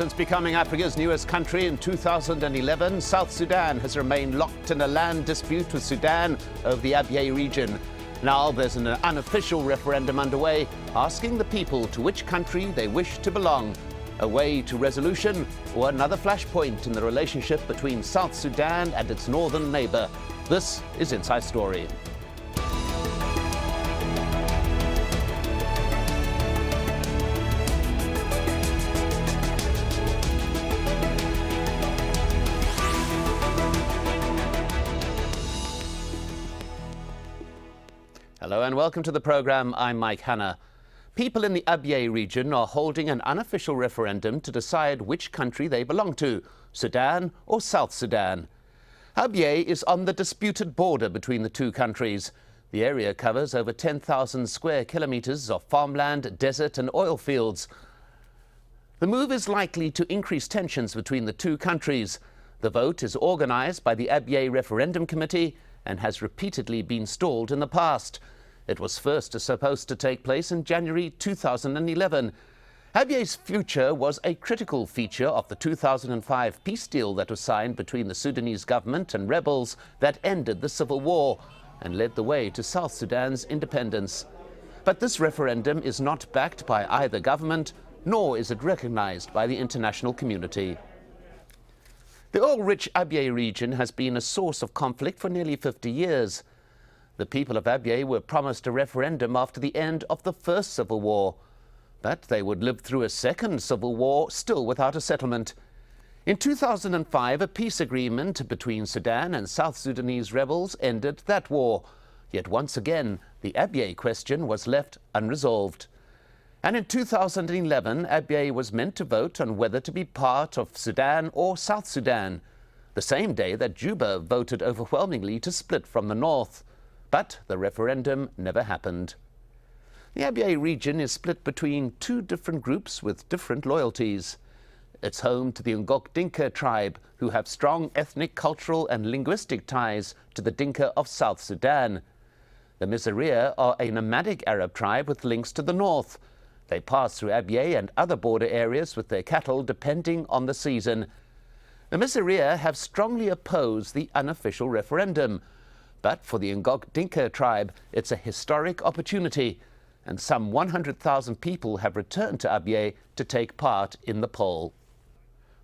Since becoming Africa's newest country in 2011, South Sudan has remained locked in a land dispute with Sudan over the Abyei region. Now there's an unofficial referendum underway asking the people to which country they wish to belong. A way to resolution or another flashpoint in the relationship between South Sudan and its northern neighbour. This is Inside Story. Hello and welcome to the programme. I'm Mike Hanna. People in the Abyei region are holding an unofficial referendum to decide which country they belong to, Sudan or South Sudan. Abyei is on the disputed border between the two countries. The area covers over 10,000 square kilometres of farmland, desert and oil fields. The move is likely to increase tensions between the two countries. The vote is organised by the Abyei Referendum Committee and has repeatedly been stalled in the past. It was first supposed to take place in January 2011. Abyei's future was a critical feature of the 2005 peace deal that was signed between the Sudanese government and rebels that ended the civil war and led the way to South Sudan's independence. But this referendum is not backed by either government, nor is it recognized by the international community. The oil-rich Abyei region has been a source of conflict for nearly 50 years. The people of Abyei were promised a referendum after the end of the first civil war, but they would live through a second civil war still without a settlement. In 2005, a peace agreement between Sudan and South Sudanese rebels ended that war. Yet once again, the Abyei question was left unresolved. And in 2011, Abyei was meant to vote on whether to be part of Sudan or South Sudan, the same day that Juba voted overwhelmingly to split from the north. But the referendum never happened. The Abyei region is split between two different groups with different loyalties. It's home to the Dinka tribe, who have strong ethnic, cultural and linguistic ties to the Dinka of South Sudan. The Mizrahi are a nomadic Arab tribe with links to the north. They pass through Abyei and other border areas with their cattle depending on the season. The Mizrahi have strongly opposed the unofficial referendum. But for the Dinka tribe, it's a historic opportunity, and some 100,000 people have returned to Abyei to take part in the poll.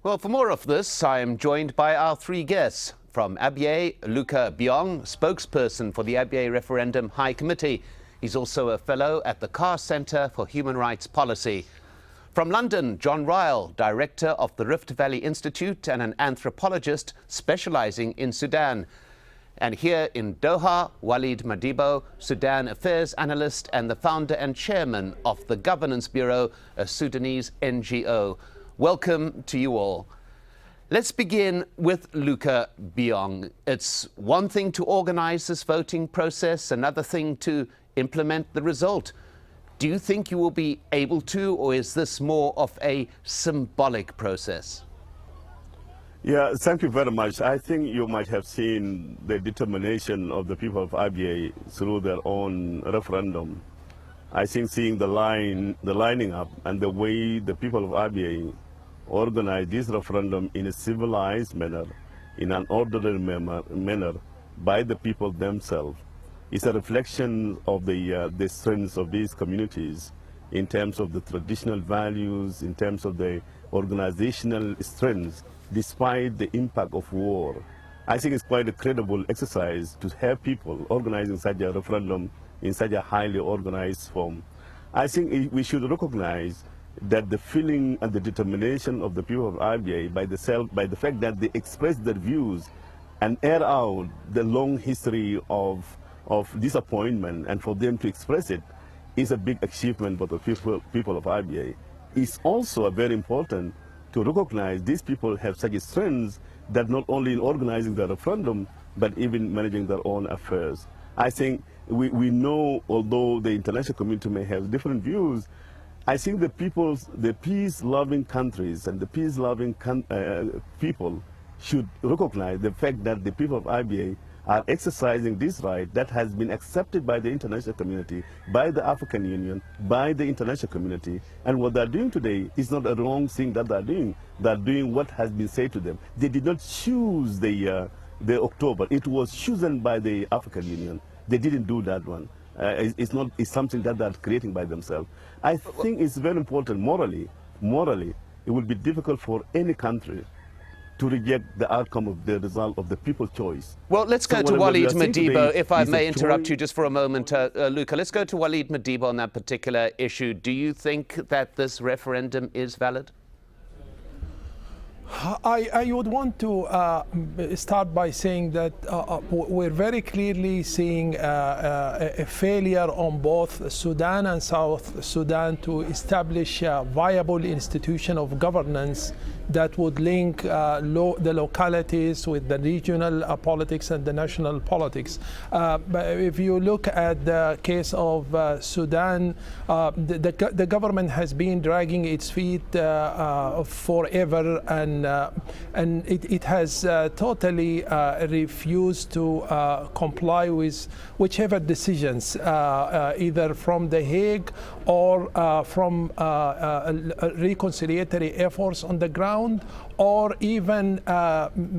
Well, for more of this, I am joined by our three guests. From Abyei, Luka Biong, spokesperson for the Abyei Referendum High Committee. He's also a fellow at the Carr Centre for Human Rights Policy. From London, John Ryle, director of the Rift Valley Institute and an anthropologist specialising in Sudan. And here in Doha, Waleed Madibo, Sudan Affairs Analyst and the founder and chairman of the Governance Bureau, a Sudanese NGO. Welcome to you all. Let's begin with Luka Biong. It's one thing to organise this voting process, another thing to implement the result. Do you think you will be able to, or is this more of a symbolic process? Yeah, thank you very much. I think you might have seen the determination of the people of Abyei through their own referendum. I think seeing the lining up and the way the people of Abyei organized this referendum in a civilized manner, in an orderly manner by the people themselves, is a reflection of the strengths of these communities in terms of the traditional values, in terms of the organizational strengths, despite the impact of war. I think it's quite a credible exercise to have people organizing such a referendum in such a highly organized form. I think we should recognize that the feeling and the determination of the people of Abyei by the fact that they express their views and air out the long history of disappointment, and for them to express it is a big achievement for the people of Abyei. It's also very important to recognize these people have such strengths that not only in organizing the referendum, but even managing their own affairs. I think we know, although the international community may have different views, I think the peace-loving countries and the peace-loving people should recognize the fact that the people of Abyei are exercising this right that has been accepted by the international community, by the African Union, by the international community. And what they're doing today is not a wrong thing that they're doing. They're doing what has been said to them. They did not choose the October. It was chosen by the African Union. They didn't do that one. It's something that they're creating by themselves. I think it's very important morally, it will be difficult for any country to reject the outcome of the result of the people's choice. Well, let's go to Waleed Madibo, if I may interrupt you just for a moment, Luka. Let's go to Waleed Madibo on that particular issue. Do you think that this referendum is valid? I would want to start by saying that we're very clearly seeing a failure on both Sudan and South Sudan to establish a viable institution of governance that would link the localities with the regional politics and the national politics. But if you look at the case of Sudan, the government has been dragging its feet forever, and it has totally refused to comply with whichever decisions, either from The Hague or from reconciliatory efforts on the ground, or even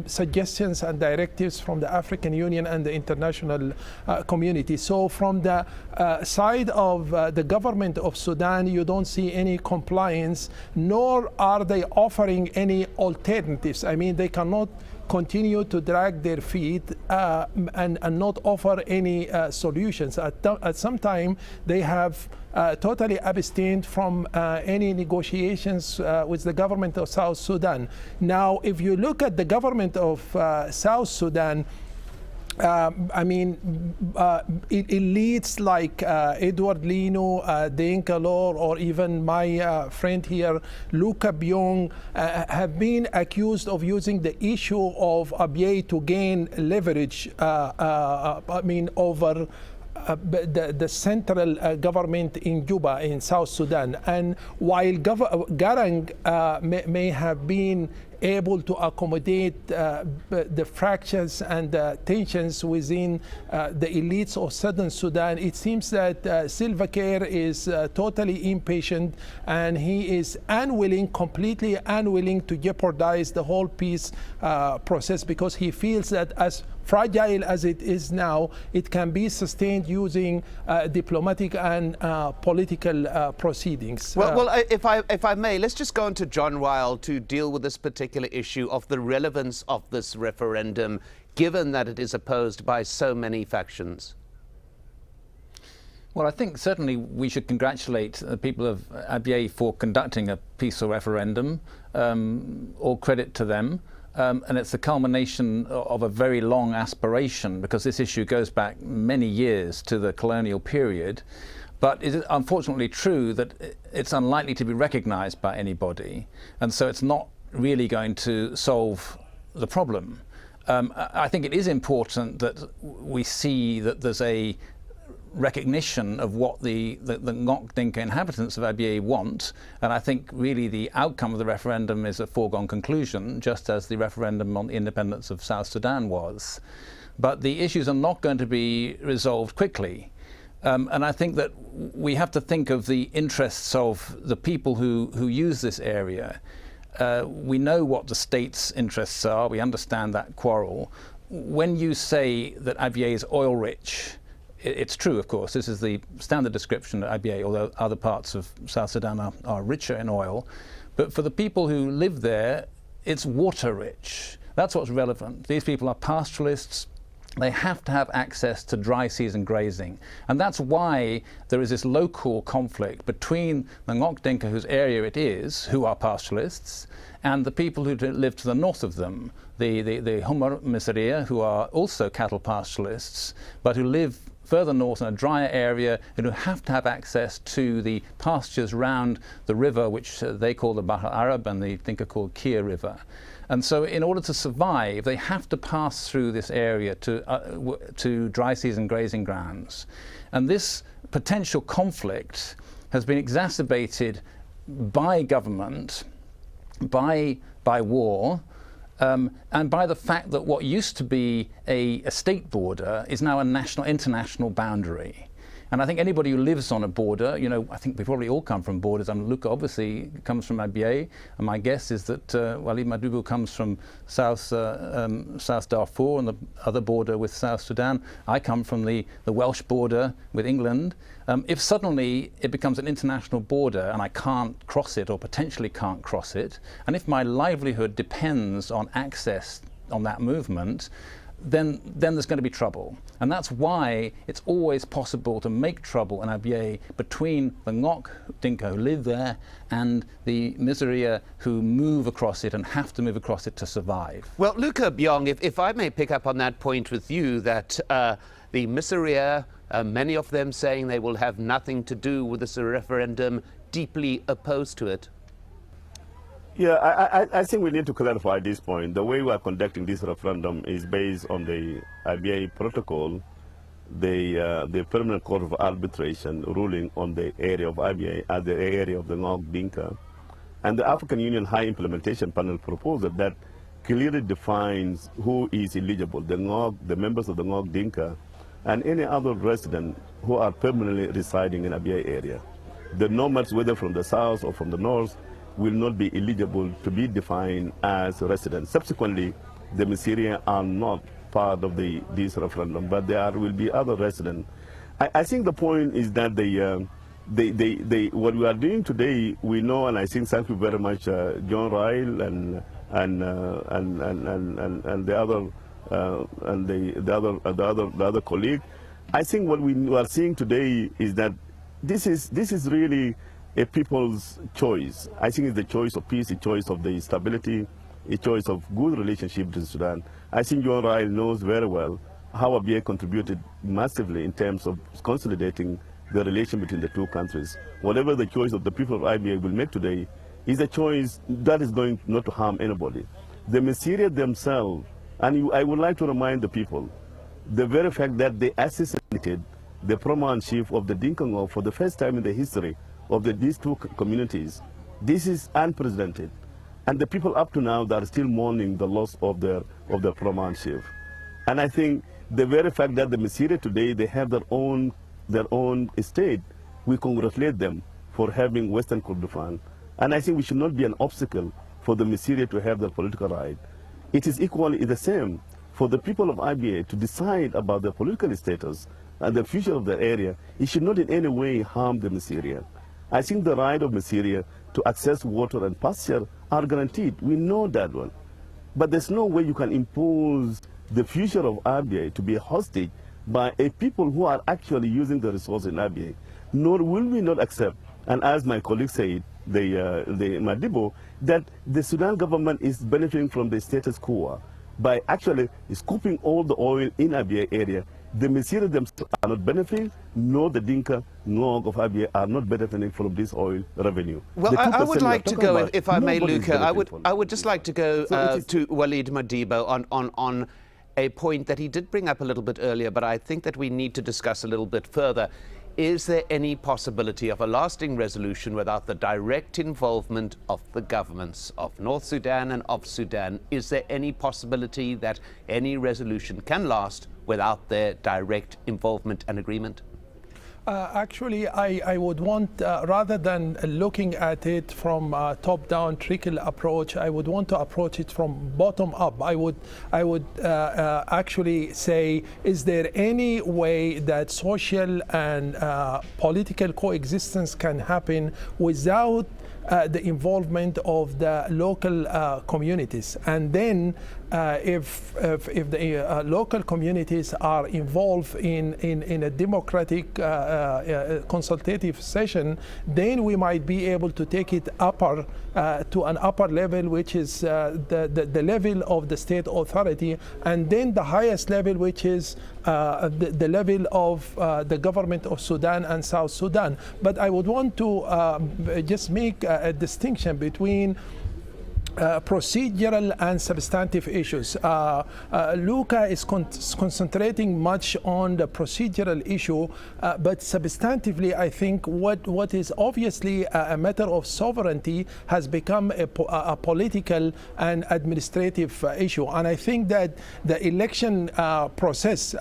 suggestions and directives from the African Union and the international community. So from the side of the government of Sudan, you don't see any compliance, nor are they offering any alternatives. I mean, they cannot continue to drag their feet and not offer any solutions. At some time, they have totally abstained from any negotiations with the government of South Sudan. Now, if you look at the government of South Sudan, I mean, elites like Edward Lino, Denka Lor, or even my friend here, Luka Biong, have been accused of using the issue of Abyei to gain leverage, over the central government in Juba, in South Sudan. And while Garang may have been able to accommodate the fractures and tensions within the elites of Southern Sudan, it seems that Salva Kiir is totally impatient, and he is completely unwilling to jeopardize the whole peace process, because he feels that as fragile as it is now, it can be sustained using diplomatic and political proceedings. Well, if I may, let's just go on to John Ryle to deal with this particular issue of the relevance of this referendum, given that it is opposed by so many factions. Well, I think certainly we should congratulate the people of Abyei for conducting a peaceful referendum. All credit to them. And it's the culmination of a very long aspiration, because this issue goes back many years to the colonial period. But it is unfortunately true that it's unlikely to be recognized by anybody, and so it's not really going to solve the problem. I think it is important that we see that there's a recognition of what the Ngok Dinka inhabitants of Abyei want, and I think really the outcome of the referendum is a foregone conclusion, just as the referendum on the independence of South Sudan was. But the issues are not going to be resolved quickly. And I think that we have to think of the interests of the people who use this area. We know what the state's interests are. We understand that quarrel. When you say that Abyei is oil-rich, it's true, of course. This is the standard description of Abyei, although other parts of South Sudan are richer in oil. But for the people who live there, it's water-rich. That's what's relevant. These people are pastoralists. They have to have access to dry season grazing. And that's why there is this local conflict between the Ngok Dinka, whose area it is, who are pastoralists, and the people who live to the north of them, the Humar Miseria, who are also cattle pastoralists, but who live further north in a drier area, and who have to have access to the pastures round the river, which they call the Bahr Arab and the Dinka called Kia River. And so in order to survive, they have to pass through this area to dry season grazing grounds. And this potential conflict has been exacerbated by government, by war, and by the fact that what used to be a state border is now a international boundary. And I think anybody who lives on a border, I think we probably all come from borders. Luka obviously comes from Abyei, and my guess is that Waleed Madibo comes from South Darfur and the other border with South Sudan. I come from the Welsh border with England. If suddenly it becomes an international border and I can't cross it or potentially can't cross it, and if my livelihood depends on access on that movement, then there's going to be trouble. And that's why it's always possible to make trouble in Abyei between the Ngok Dinka who live there and the Miseria who move across it and have to move across it to survive. Well, Luka Biong, if I may pick up on that point with you, that the Miseria, many of them saying they will have nothing to do with this referendum, deeply opposed to it. Yeah, I think we need to clarify this point. The way we are conducting this referendum is based on the Abyei Protocol, the Permanent Court of Arbitration ruling on the area of Abyei as the area of the Ngok Dinka, and the African Union High Implementation Panel proposal that clearly defines who is eligible, the Ngok, the members of the Ngok Dinka, and any other resident who are permanently residing in Abyei area. The nomads, whether from the south or from the north, will not be eligible to be defined as residents. Subsequently, the Miseria are not part of this referendum, but there will be other residents. I think the point is that what we are doing today, we know, and I think thank you very much, John Ryle and the other colleague. I think what we are seeing today is that this is really a people's choice. I think it's the choice of peace, a choice of the stability, a choice of good relationship to Sudan. I think John Ryle knows very well how Abyei contributed massively in terms of consolidating the relation between the two countries. Whatever the choice of the people of Abyei will make today is a choice that is going not to harm anybody. The Miseria themselves, and I would like to remind the people, the very fact that they assassinated the paramount chief of the Dinka Ngok for the first time in the history of these two communities, this is unprecedented. And the people up to now that are still mourning the loss of their paramount chief. And I think the very fact that the Miseria today, they have their own state, we congratulate them for having Western Kordofan. And I think we should not be an obstacle for the Miseria to have their political right. It is equally the same for the people of Abyei to decide about their political status and the future of their area. It should not in any way harm the Miseria. I think the right of Miseria to access water and pasture are guaranteed. We know that one. But there's no way you can impose the future of Abyei to be a hostage by a people who are actually using the resources in Abyei. Nor will we not accept, and as my colleague said, the Madibo, that the Sudan government is benefiting from the status quo by actually scooping all the oil in Abyei area. The Miseria themselves are not benefiting, nor the Dinka Ngok of Abyei are not benefiting from this oil revenue. Well, I would like to go, if I may, Luka, I would just like to go to Waleed Madibo on a point that he did bring up a little bit earlier, but I think that we need to discuss a little bit further. Is there any possibility of a lasting resolution without the direct involvement of the governments of North Sudan and of Sudan? Is there any possibility that any resolution can last without their direct involvement and agreement? Actually, I would want, rather than looking at it from a top-down trickle approach, I would want to approach it from bottom up. I would actually say, is there any way that social and political coexistence can happen without the involvement of the local communities? And then if the local communities are involved in a democratic consultative session, then we might be able to take it to an upper level, which is the level of the state authority, and then the highest level, which is the level of the government of Sudan and South Sudan. But I would want to just make a distinction between procedural and substantive issues. Luka is concentrating much on the procedural issue, but substantively, I think what is obviously a matter of sovereignty has become a political and administrative issue. And I think that the election process,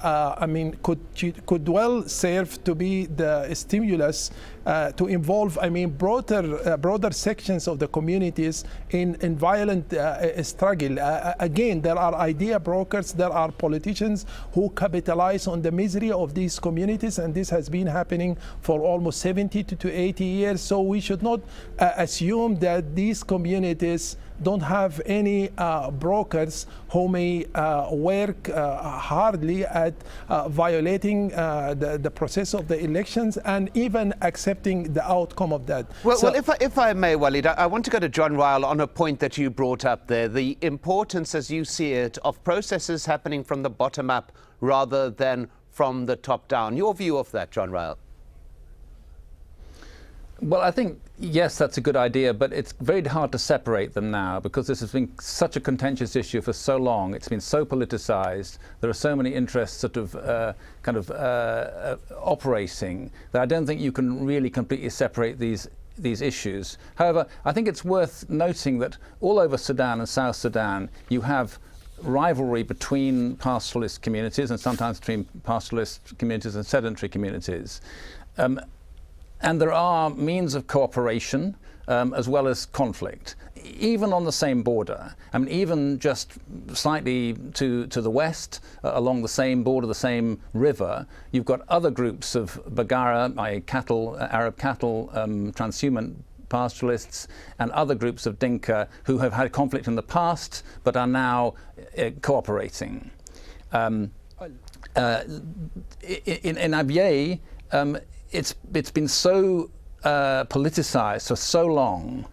could well serve to be the stimulus to involve, broader sections of the communities in violent struggle. Again, there are idea brokers, there are politicians who capitalize on the misery of these communities, and this has been happening for almost 70 to 80 years. So we should not assume that these communities don't have any brokers who may work hardly at violating the process of the elections and even accepting the outcome of that. Well, if I may, Waleed, I want to go to John Ryle on a point that you brought up there, the importance, as you see it, of processes happening from the bottom up rather than from the top down. Your view of that, John Ryle? Well, I think, yes, that's a good idea, but it's very hard to separate them now because this has been such a contentious issue for so long. It's been so politicized. There are so many interests sort of operating that I don't think you can really completely separate these issues. However, I think it's worth noting that all over Sudan and South Sudan, you have rivalry between pastoralist communities and sometimes between pastoralist communities and sedentary communities. And there are means of cooperation as well as conflict, even on the same border. I mean, even just slightly to the west, along the same border, the same river, you've got other groups of Bagara, Arab cattle, transhumant pastoralists, and other groups of Dinka who have had conflict in the past but are now cooperating. In Abyei, it's been so politicized for so long,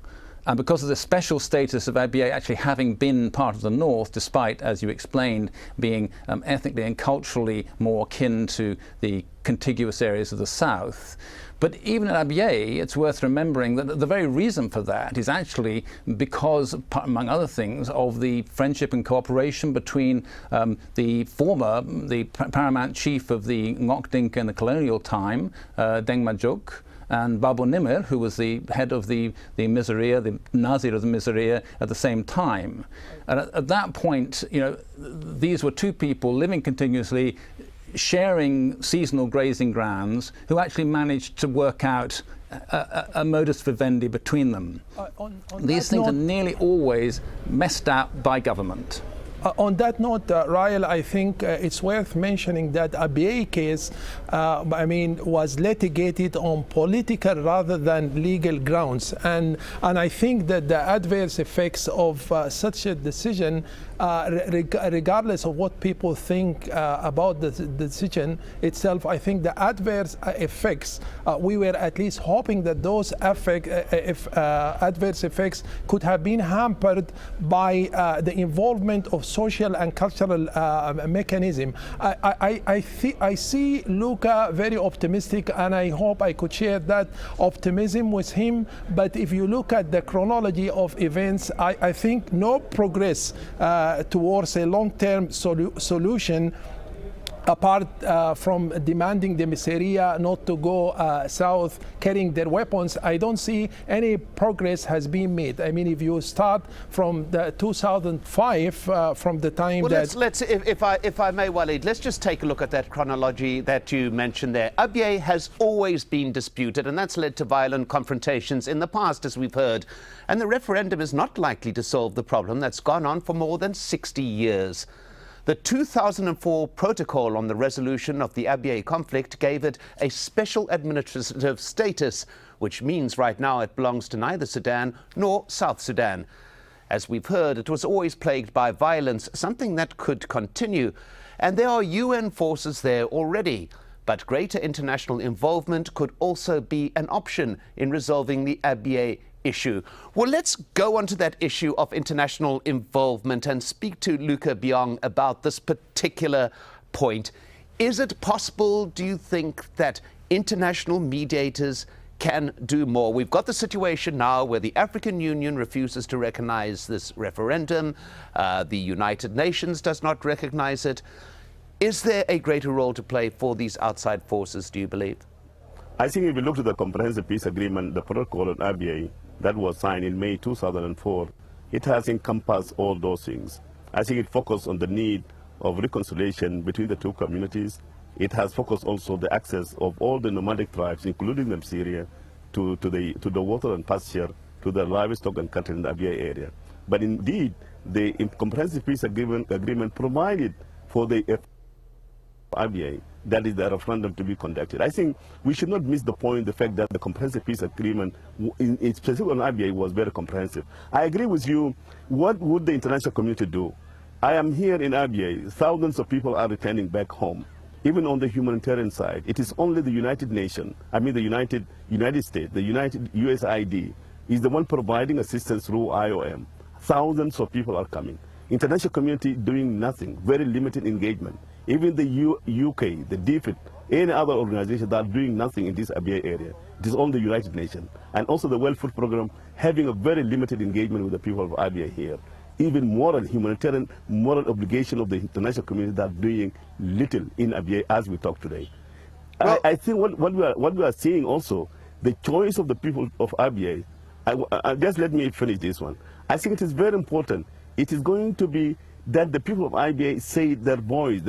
and because of the special status of Abyei actually having been part of the north, despite, as you explained, being ethnically and culturally more akin to the contiguous areas of the south. But even in Abyei, it's worth remembering that the very reason for that is actually because, among other things, of the friendship and cooperation between the paramount chief of the Ngok Dinka in the colonial time, Deng Majuk, and Babu Nimir, who was the head of the Miseria, the Nazir of the Miseria at the same time. And at that point, these were two people living continuously, sharing seasonal grazing grounds, who actually managed to work out a modus vivendi between them. These things are nearly always messed up by government. On that note, Ryle, I think it's worth mentioning that Abyei case, was litigated on political rather than legal grounds, and I think that the adverse effects of such a decision, regardless of what people think about the decision itself, I think the adverse effects, we were at least hoping that those adverse effects could have been hampered by the involvement of social and cultural mechanism. I see Luka very optimistic, and I hope I could share that optimism with him. But if you look at the chronology of events, I think no progress towards a long-term solution, apart from demanding the Miseria not to go south carrying their weapons. I don't see any progress has been made. I mean, if you start from the 2005, from the time let's if I may, Waleed, let's just take a look at that chronology that you mentioned there. Abyei has always been disputed, and that's led to violent confrontations in the past, as we've heard. And the referendum is not likely to solve the problem that's gone on for more than 60 years. The 2004 protocol on the resolution of the Abyei conflict gave it a special administrative status, which means right now it belongs to neither Sudan nor South Sudan. As we've heard, it was always plagued by violence, something that could continue. And there are UN forces there already. But greater international involvement could also be an option in resolving the Abyei issue. Well, let's go on to that issue of international involvement and speak to Luka Biong about this particular point. Is it possible, do you think, that international mediators can do more. We've got the situation now where the African Union refuses to recognize this referendum. The United Nations does not recognize it. Is there a greater role to play for these outside forces, do you believe? I think if you look at the Comprehensive Peace Agreement, the protocol on Abyei that was signed in May 2004, it has encompassed all those things. I think it focused on the need of reconciliation between the two communities. It has focused also the access of all the nomadic tribes, including the Syria, to the water and pasture, to the livestock and cattle in the Abyei area. But indeed, the Comprehensive Peace Agreement provided for the Abyei, that is the referendum to be conducted. I think we should not miss the point, the fact that the Comprehensive Peace Agreement, in specific on Abyei, was very comprehensive. I agree with you. What would the international community do? I am here in Abyei. Thousands of people are returning back home. Even on the humanitarian side, it is only the United Nations, the United States, the United USAID, is the one providing assistance through IOM. Thousands of people are coming. International community doing nothing, very limited engagement. Even the UK, the DFID, any other organization that are doing nothing in this Abyei area. It is only the United Nations. And also the World Food Program having a very limited engagement with the people of Abyei here. Even moral, humanitarian, moral obligation of the international community that are doing little in Abyei as we talk today. Well, I think what we are seeing also, the choice of the people of Abyei, just let me finish this one. I think it is very important. It is going to be that the people of Abyei say their voice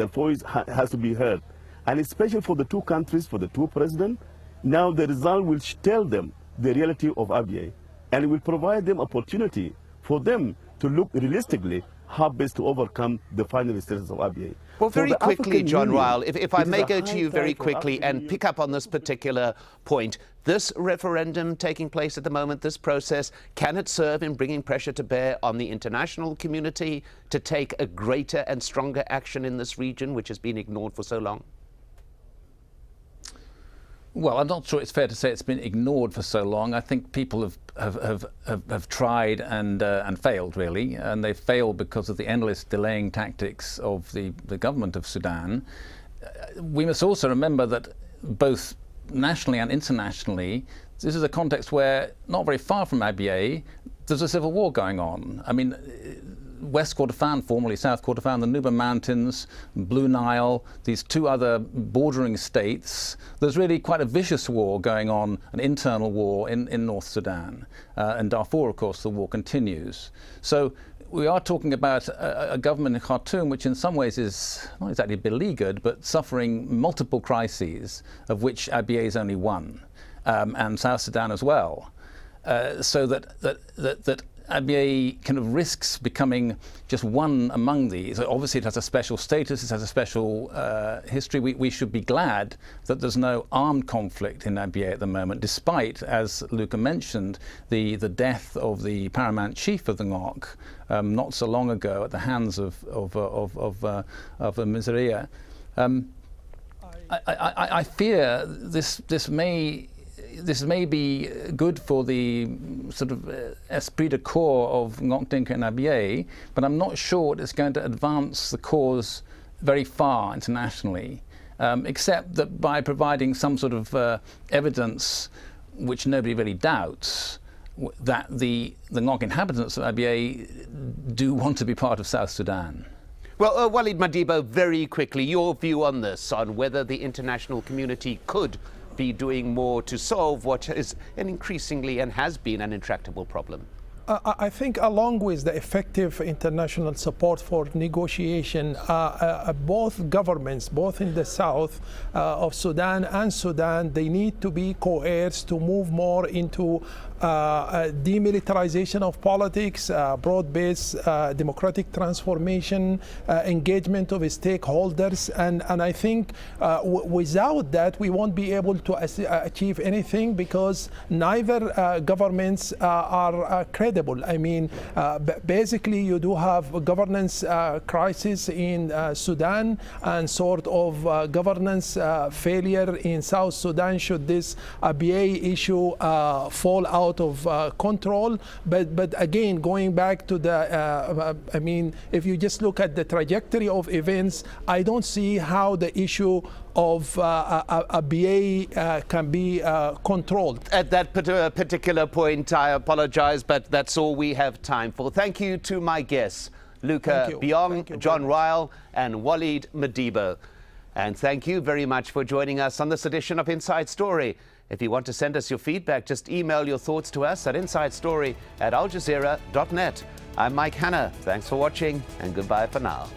has to be heard. And especially for the two countries, for the two presidents, now the result will tell them the reality of Abyei, and it will provide them opportunity for them to look realistically how best to overcome the final status of Abyei. Well, very quickly, John Ryle, if I may go to you very quickly and pick up on this particular point. This referendum taking place at the moment, this process, can it serve in bringing pressure to bear on the international community to take a greater and stronger action in this region, which has been ignored for so long? Well, I'm not sure it's fair to say it's been ignored for so long. I think people have tried and failed, really, and they've failed because of the endless delaying tactics of the government of Sudan. We must also remember that both nationally and internationally, this is a context where, not very far from Abyei, there's a civil war going on. I mean, West Kordofan, formerly South Kordofan, the Nuba Mountains, Blue Nile, these two other bordering states, there's really quite a vicious war going on, an internal war in North Sudan. And Darfur, of course, the war continues. So we are talking about a government in Khartoum which in some ways is not exactly beleaguered, but suffering multiple crises, of which Abyei is only one, and South Sudan as well. So that Abyei kind of risks becoming just one among these. Obviously it has a special status, it has a special history. We should be glad that there's no armed conflict in Abyei at the moment, despite, as Luka mentioned, the death of the paramount chief of the NGOK not so long ago at the hands of Jazeera. I fear this may be good for the sort of esprit de corps of NGOK Dinka and Abyei, but I'm not sure it's going to advance the cause very far internationally, except that by providing some sort of evidence, which nobody really doubts, that the NGOK inhabitants of Abyei do want to be part of South Sudan. Well, Waleed Madibo, very quickly, your view on this, on whether the international community could be doing more to solve what is an increasingly and has been an intractable problem? I think along with the effective international support for negotiation, both governments, both in the south of Sudan and Sudan, they need to be coerced to move more into demilitarization of politics, broad-based democratic transformation, engagement of stakeholders, and I think without that we won't be able to achieve anything, because neither governments are credible. I mean, basically you do have a governance crisis in Sudan and sort of governance failure in South Sudan should this Abyei issue fall out of control. But again, going back to the, I mean, if you just look at the trajectory of events, I don't see how the issue of Abyei can be controlled. At that particular point, I apologize, but that's all we have time for. Thank you to my guests, Luka Biong, John Ryle, and Waleed Madibo. And thank you very much for joining us on this edition of Inside Story. If you want to send us your feedback, just email your thoughts to us at insidestory@aljazeera.net. I'm Mike Hanna. Thanks for watching, and goodbye for now.